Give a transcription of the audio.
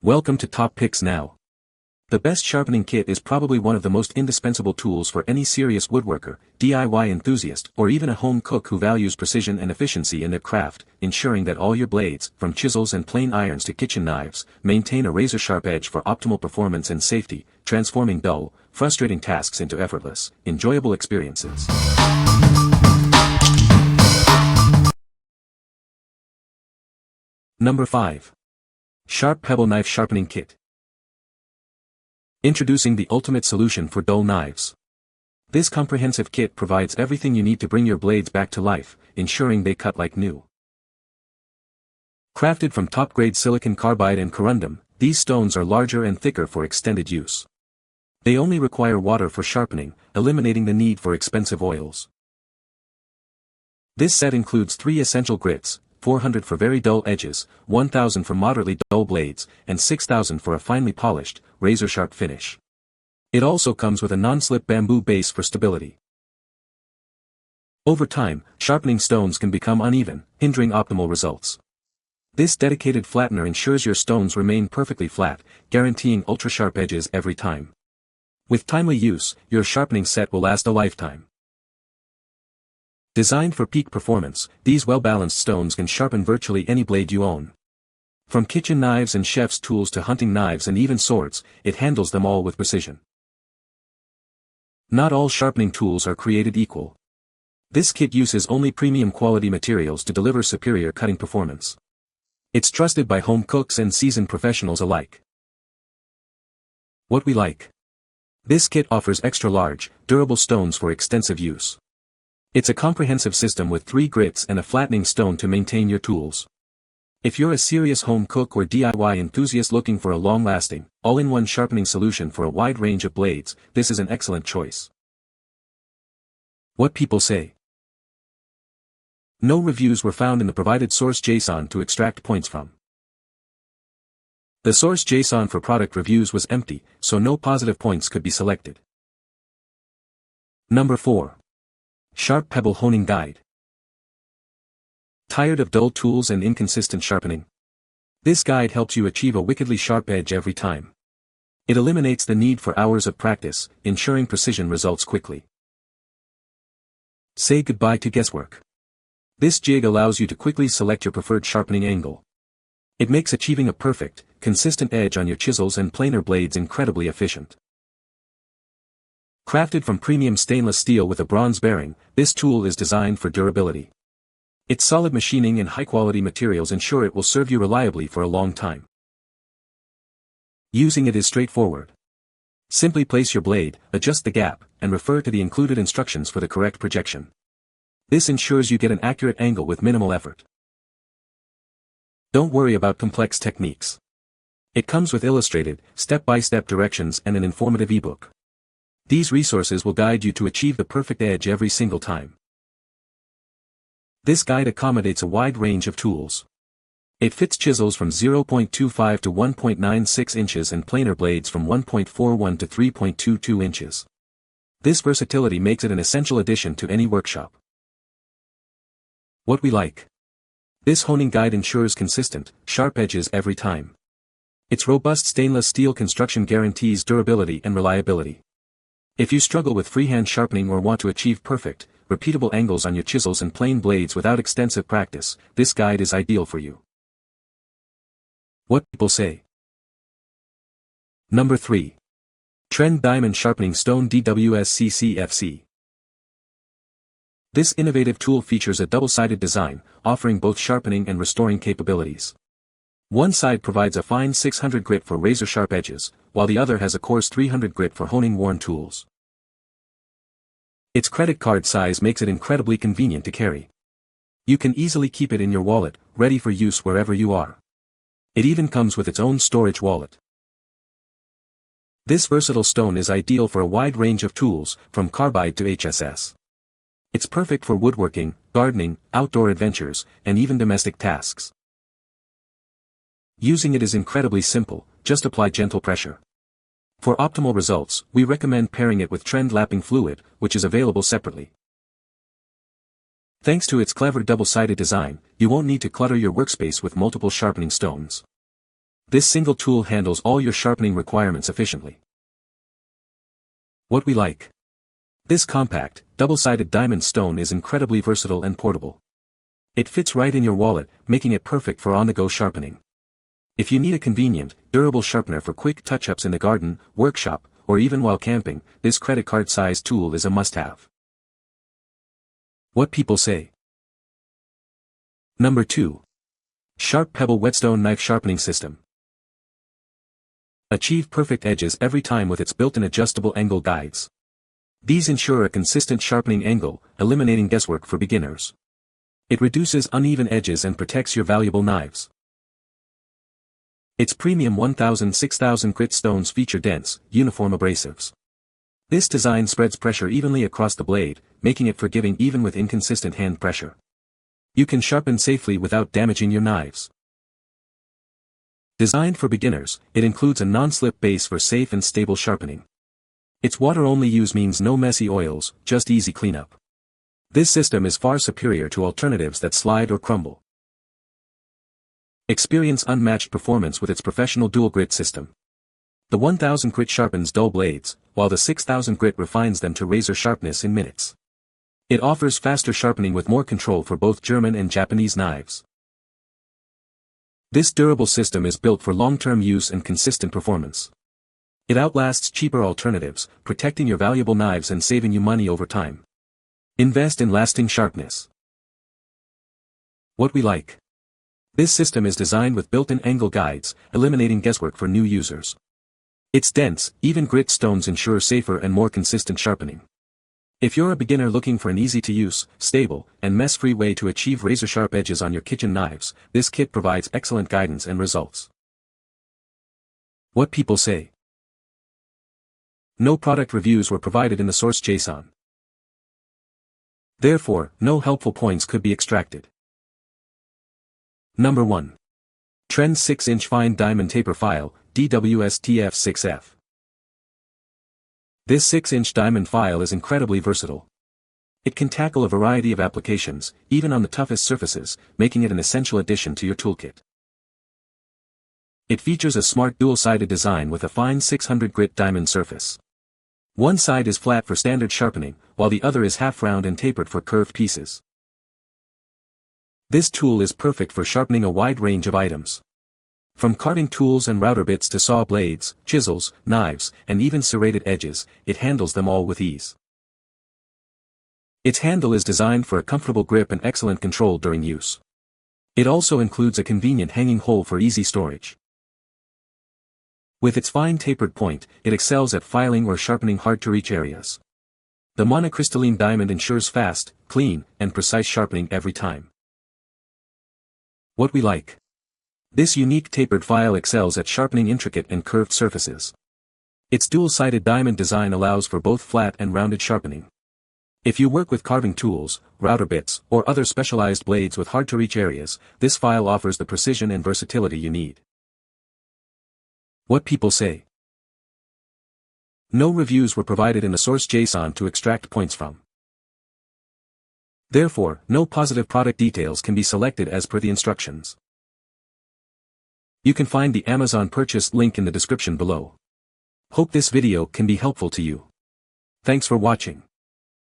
Welcome to Top Picks Now. The best sharpening kit is probably one of the most indispensable tools for any serious woodworker, DIY enthusiast, or even a home cook who values precision and efficiency in their craft, ensuring that all your blades, from chisels and plain irons to kitchen knives, maintain a razor-sharp edge for optimal performance and safety, transforming dull, frustrating tasks into effortless, enjoyable experiences. Number 5. Sharp Pebble Knife Sharpening Kit. Introducing the ultimate solution for dull knives. This comprehensive kit provides everything you need to bring your blades back to life, ensuring they cut like new. Crafted from top-grade silicon carbide and corundum, these stones are larger and thicker for extended use. They only require water for sharpening, eliminating the need for expensive oils. This set includes 3 essential grits: 400 for very dull edges, 1000 for moderately dull blades, and 6000 for a finely polished, razor-sharp finish. It also comes with a non-slip bamboo base for stability. Over time, sharpening stones can become uneven, hindering optimal results. This dedicated flattener ensures your stones remain perfectly flat, guaranteeing ultra-sharp edges every time. With timely use, your sharpening set will last a lifetime. Designed for peak performance, these well-balanced stones can sharpen virtually any blade you own. From kitchen knives and chef's tools to hunting knives and even swords, it handles them all with precision. Not all sharpening tools are created equal. This kit uses only premium quality materials to deliver superior cutting performance. It's trusted by home cooks and seasoned professionals alike. What we like. This kit offers extra-large, durable stones for extensive use. It's a comprehensive system with 3 grits and a flattening stone to maintain your tools. If you're a serious home cook or DIY enthusiast looking for a long-lasting, all-in-one sharpening solution for a wide range of blades, this is an excellent choice. What people say. No reviews were found in the provided source JSON to extract points from. The source JSON for product reviews was empty, so no positive points could be selected. Number 4. Sharp Pebble Honing Guide. Tired of dull tools and inconsistent sharpening? This guide helps you achieve a wickedly sharp edge every time. It eliminates the need for hours of practice, ensuring precision results quickly. Say goodbye to guesswork. This jig allows you to quickly select your preferred sharpening angle. It makes achieving a perfect, consistent edge on your chisels and planer blades incredibly efficient. Crafted from premium stainless steel with a bronze bearing, this tool is designed for durability. Its solid machining and high-quality materials ensure it will serve you reliably for a long time. Using it is straightforward. Simply place your blade, adjust the gap, and refer to the included instructions for the correct projection. This ensures you get an accurate angle with minimal effort. Don't worry about complex techniques. It comes with illustrated, step-by-step directions and an informative ebook. These resources will guide you to achieve the perfect edge every single time. This guide accommodates a wide range of tools. It fits chisels from 0.25 to 1.96 inches and planer blades from 1.41 to 3.22 inches. This versatility makes it an essential addition to any workshop. What we like. This honing guide ensures consistent, sharp edges every time. Its robust stainless steel construction guarantees durability and reliability. If you struggle with freehand sharpening or want to achieve perfect, repeatable angles on your chisels and plain blades without extensive practice, this guide is ideal for you. What people say. Number 3. Trend Diamond Sharpening Stone DWSCCFC. This innovative tool features a double-sided design, offering both sharpening and restoring capabilities. One side provides a fine 600 grit for razor-sharp edges, while the other has a coarse 300 grit for honing worn tools. Its credit card size makes it incredibly convenient to carry. You can easily keep it in your wallet, ready for use wherever you are. It even comes with its own storage wallet. This versatile stone is ideal for a wide range of tools, from carbide to HSS. It's perfect for woodworking, gardening, outdoor adventures, and even domestic tasks. Using it is incredibly simple, just apply gentle pressure. For optimal results, we recommend pairing it with trend lapping fluid, which is available separately. Thanks to its clever double-sided design, you won't need to clutter your workspace with multiple sharpening stones. This single tool handles all your sharpening requirements efficiently. What we like. This compact, double-sided diamond stone is incredibly versatile and portable. It fits right in your wallet, making it perfect for on-the-go sharpening. If you need a convenient, durable sharpener for quick touch-ups in the garden, workshop, or even while camping, this credit card-sized tool is a must-have. What people say. Number 2. Sharp Pebble Whetstone Knife Sharpening System. Achieve perfect edges every time with its built-in adjustable angle guides. These ensure a consistent sharpening angle, eliminating guesswork for beginners. It reduces uneven edges and protects your valuable knives. Its premium 1000-6000 grit stones feature dense, uniform abrasives. This design spreads pressure evenly across the blade, making it forgiving even with inconsistent hand pressure. You can sharpen safely without damaging your knives. Designed for beginners, it includes a non-slip base for safe and stable sharpening. Its water-only use means no messy oils, just easy cleanup. This system is far superior to alternatives that slide or crumble. Experience unmatched performance with its professional dual grit system. The 1000 grit sharpens dull blades, while the 6000 grit refines them to razor sharpness in minutes. It offers faster sharpening with more control for both German and Japanese knives. This durable system is built for long-term use and consistent performance. It outlasts cheaper alternatives, protecting your valuable knives and saving you money over time. Invest in lasting sharpness. What we like. This system is designed with built-in angle guides, eliminating guesswork for new users. Its dense, even grit stones ensure safer and more consistent sharpening. If you're a beginner looking for an easy-to-use, stable, and mess-free way to achieve razor-sharp edges on your kitchen knives, this kit provides excellent guidance and results. What people say. No product reviews were provided in the source JSON. Therefore, no helpful points could be extracted. Number 1. Trend 6-inch Fine Diamond Taper File, DWSTF6F. This 6-inch diamond file is incredibly versatile. It can tackle a variety of applications, even on the toughest surfaces, making it an essential addition to your toolkit. It features a smart dual-sided design with a fine 600 grit diamond surface. One side is flat for standard sharpening, while the other is half-round and tapered for curved pieces. This tool is perfect for sharpening a wide range of items. From carving tools and router bits to saw blades, chisels, knives, and even serrated edges, it handles them all with ease. Its handle is designed for a comfortable grip and excellent control during use. It also includes a convenient hanging hole for easy storage. With its fine tapered point, it excels at filing or sharpening hard-to-reach areas. The monocrystalline diamond ensures fast, clean, and precise sharpening every time. What we like. This unique tapered file excels at sharpening intricate and curved surfaces. Its dual-sided diamond design allows for both flat and rounded sharpening. If you work with carving tools, router bits, or other specialized blades with hard-to-reach areas, this file offers the precision and versatility you need. What people say. No reviews were provided in the source JSON to extract points from. Therefore, no positive product details can be selected as per the instructions. You can find the Amazon purchase link in the description below. Hope this video can be helpful to you. Thanks for watching.